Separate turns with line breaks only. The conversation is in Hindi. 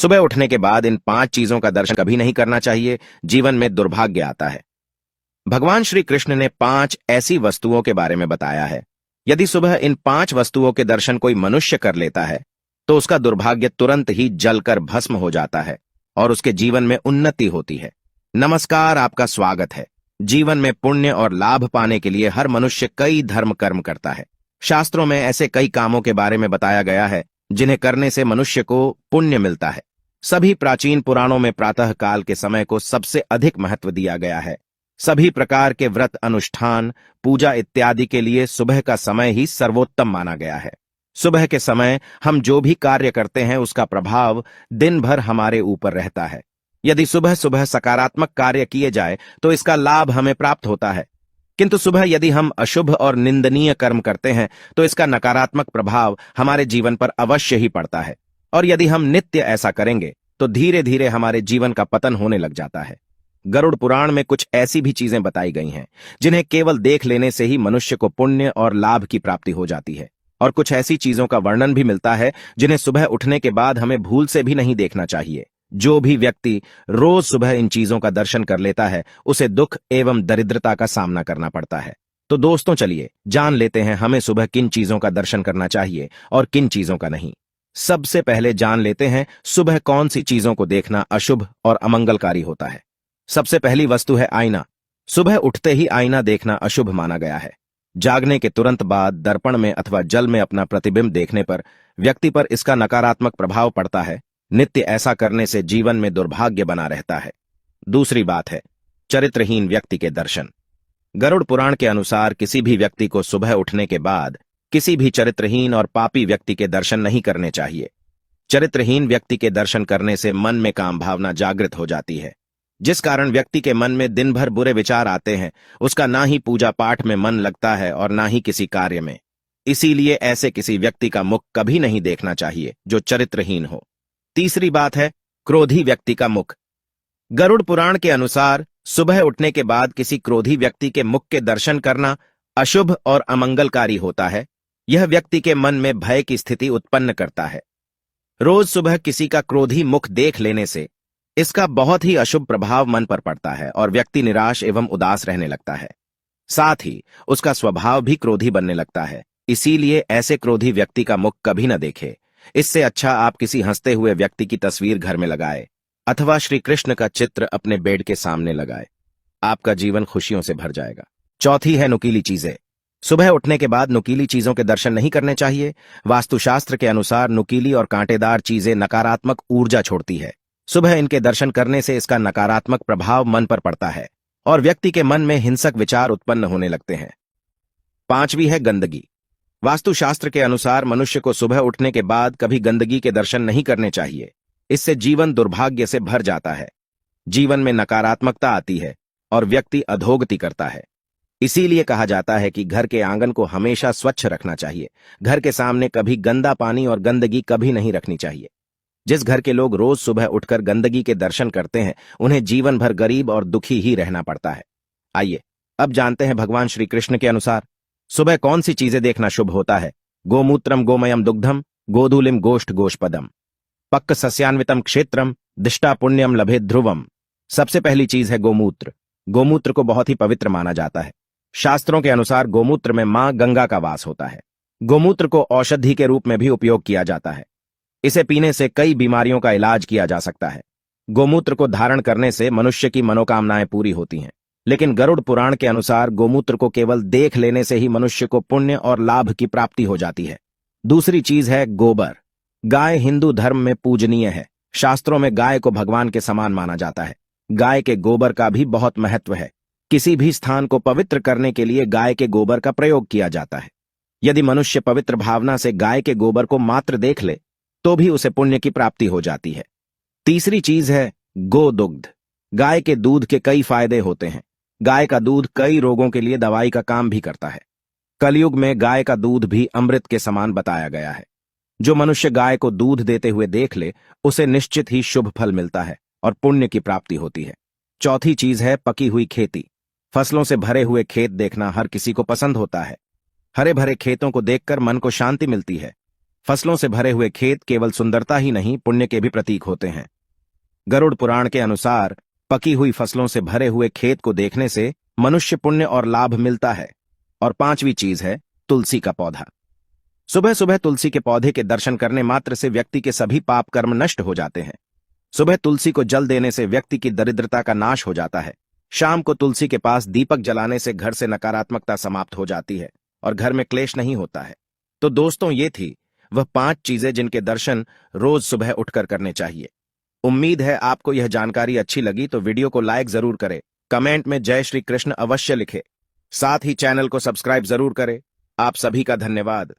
सुबह उठने के बाद इन 5 चीजों का दर्शन कभी नहीं करना चाहिए, जीवन में दुर्भाग्य आता है। भगवान श्री कृष्ण ने 5 ऐसी वस्तुओं के बारे में बताया है। यदि सुबह इन 5 वस्तुओं के दर्शन कोई मनुष्य कर लेता है तो उसका दुर्भाग्य तुरंत ही जलकर भस्म हो जाता है और उसके जीवन में उन्नति होती है। नमस्कार, आपका स्वागत है। जीवन में पुण्य और लाभ पाने के लिए हर मनुष्य कई धर्म कर्म करता है। शास्त्रों में ऐसे कई कामों के बारे में बताया गया है जिन्हें करने से मनुष्य को पुण्य मिलता है। सभी प्राचीन पुराणों में प्रातः काल के समय को सबसे अधिक महत्व दिया गया है। सभी प्रकार के व्रत अनुष्ठान, पूजा इत्यादि के लिए सुबह का समय ही सर्वोत्तम माना गया है। सुबह के समय हम जो भी कार्य करते हैं उसका प्रभाव दिन भर हमारे ऊपर रहता है। यदि सुबह सुबह सकारात्मक कार्य किए जाए तो इसका लाभ हमें प्राप्त होता है, किंतु सुबह यदि हम अशुभ और निंदनीय कर्म करते हैं तो इसका नकारात्मक प्रभाव हमारे जीवन पर अवश्य ही पड़ता है। और यदि हम नित्य ऐसा करेंगे तो धीरे धीरे हमारे जीवन का पतन होने लग जाता है। गरुड़ पुराण में कुछ ऐसी भी चीजें बताई गई हैं जिन्हें केवल देख लेने से ही मनुष्य को पुण्य और लाभ की प्राप्ति हो जाती है, और कुछ ऐसी चीजों का वर्णन भी मिलता है जिन्हें सुबह उठने के बाद हमें भूल से भी नहीं देखना चाहिए। जो भी व्यक्ति रोज सुबह इन चीजों का दर्शन कर लेता है उसे दुख एवं दरिद्रता का सामना करना पड़ता है। तो दोस्तों, चलिए जान लेते हैं हमें सुबह किन चीजों का दर्शन करना चाहिए और किन चीजों का नहीं। सबसे पहले जान लेते हैं सुबह कौन सी चीजों को देखना अशुभ और अमंगलकारी होता है। सबसे पहली वस्तु है आईना। सुबह उठते ही आईना देखना अशुभ माना गया है। जागने के तुरंत बाद दर्पण में अथवा जल में अपना प्रतिबिंब देखने पर व्यक्ति पर इसका नकारात्मक प्रभाव पड़ता है। नित्य ऐसा करने से जीवन में दुर्भाग्य बना रहता है। दूसरी बात है चरित्रहीन व्यक्ति के दर्शन। गरुड़ पुराण के अनुसार किसी भी व्यक्ति को सुबह उठने के बाद किसी भी चरित्रहीन और पापी व्यक्ति के दर्शन नहीं करने चाहिए। चरित्रहीन व्यक्ति के दर्शन करने से मन में काम भावना जागृत हो जाती है, जिस कारण व्यक्ति के मन में दिन भर बुरे विचार आते हैं। उसका ना ही पूजा पाठ में मन लगता है और ना ही किसी कार्य में। इसीलिए ऐसे किसी व्यक्ति का मुख कभी नहीं देखना चाहिए जो चरित्रहीन हो। तीसरी बात है क्रोधी व्यक्ति का मुख। गरुड़ पुराण के अनुसार सुबह उठने के बाद किसी क्रोधी व्यक्ति के मुख के दर्शन करना अशुभ और अमंगलकारी होता है। यह व्यक्ति के मन में भय की स्थिति उत्पन्न करता है। रोज सुबह किसी का क्रोधी मुख देख लेने से इसका बहुत ही अशुभ प्रभाव मन पर पड़ता है और व्यक्ति निराश एवं उदास रहने लगता है। साथ ही उसका स्वभाव भी क्रोधी बनने लगता है। इसीलिए ऐसे क्रोधी व्यक्ति का मुख कभी न देखे। इससे अच्छा आप किसी हंसते हुए व्यक्ति की तस्वीर घर में लगाए अथवा श्री कृष्ण का चित्र अपने बेड के सामने लगाए। आपका जीवन खुशियों से भर जाएगा। चौथी है नुकीली चीजें। सुबह उठने के बाद नुकीली चीजों के दर्शन नहीं करने चाहिए। वास्तुशास्त्र के अनुसार नुकीली और कांटेदार चीजें नकारात्मक ऊर्जा छोड़ती है। सुबह इनके दर्शन करने से इसका नकारात्मक प्रभाव मन पर पड़ता है और व्यक्ति के मन में हिंसक विचार उत्पन्न होने लगते हैं। पांचवी है गंदगी। वास्तुशास्त्र के अनुसार मनुष्य को सुबह उठने के बाद कभी गंदगी के दर्शन नहीं करने चाहिए। इससे जीवन दुर्भाग्य से भर जाता है, जीवन में नकारात्मकता आती है और व्यक्ति अधोगति करता है। इसीलिए कहा जाता है कि घर के आंगन को हमेशा स्वच्छ रखना चाहिए। घर के सामने कभी गंदा पानी और गंदगी कभी नहीं रखनी चाहिए। जिस घर के लोग रोज सुबह उठकर गंदगी के दर्शन करते हैं उन्हें जीवन भर गरीब और दुखी ही रहना पड़ता है। आइए अब जानते हैं भगवान श्री कृष्ण के अनुसार सुबह कौन सी चीजें देखना शुभ होता है। गोमूत्रम गोमयम दुग्धम गोधूलिम गोष्ठ गोष्पदम पक्क सस्यान्वितम क्षेत्रम दिष्टा पुण्यम लभे ध्रुवम। सबसे पहली चीज है गोमूत्र। गोमूत्र को बहुत ही पवित्र माना जाता है। शास्त्रों के अनुसार गोमूत्र में मां गंगा का वास होता है। गोमूत्र को औषधि के रूप में भी उपयोग किया जाता है। इसे पीने से कई बीमारियों का इलाज किया जा सकता है। गोमूत्र को धारण करने से मनुष्य की मनोकामनाएं पूरी होती हैं। लेकिन गरुड़ पुराण के अनुसार गोमूत्र को केवल देख लेने से ही मनुष्य को पुण्य और लाभ की प्राप्ति हो जाती है। दूसरी चीज है गोबर। गाय हिंदू धर्म में पूजनीय है। शास्त्रों में गाय को भगवान के समान माना जाता है। गाय के गोबर का भी बहुत महत्व है। किसी भी स्थान को पवित्र करने के लिए गाय के गोबर का प्रयोग किया जाता है। यदि मनुष्य पवित्र भावना से गाय के गोबर को मात्र देख ले तो भी उसे पुण्य की प्राप्ति हो जाती है। तीसरी चीज है गोदुग्ध। गाय के दूध के कई फायदे होते हैं। गाय का दूध कई रोगों के लिए दवाई का काम भी करता है। कलयुग में गाय का दूध भी अमृत के समान बताया गया है। जो मनुष्य गाय को दूध देते हुए देख ले उसे निश्चित ही शुभ फल मिलता है और पुण्य की प्राप्ति होती है। चौथी चीज है पकी हुई खेती। फसलों से भरे हुए खेत देखना हर किसी को पसंद होता है। हरे भरे खेतों को देखकर मन को शांति मिलती है। फसलों से भरे हुए खेत केवल सुंदरता ही नहीं, पुण्य के भी प्रतीक होते हैं। गरुड़ पुराण के अनुसार पकी हुई फसलों से भरे हुए खेत को देखने से मनुष्य पुण्य और लाभ मिलता है। और पांचवी चीज है तुलसी का पौधा। सुबह सुबह तुलसी के पौधे के दर्शन करने मात्र से व्यक्ति के सभी पाप कर्म नष्ट हो जाते हैं। सुबह तुलसी को जल देने से व्यक्ति की दरिद्रता का नाश हो जाता है। शाम को तुलसी के पास दीपक जलाने से घर से नकारात्मकता समाप्त हो जाती है और घर में क्लेश नहीं होता है। तो दोस्तों, ये थी वह 5 चीजें जिनके दर्शन रोज सुबह उठकर करने चाहिए। उम्मीद है आपको यह जानकारी अच्छी लगी, तो वीडियो को लाइक जरूर करें, कमेंट में जय श्री कृष्ण अवश्य लिखें, साथ ही चैनल को सब्सक्राइब जरूर करें। आप सभी का धन्यवाद।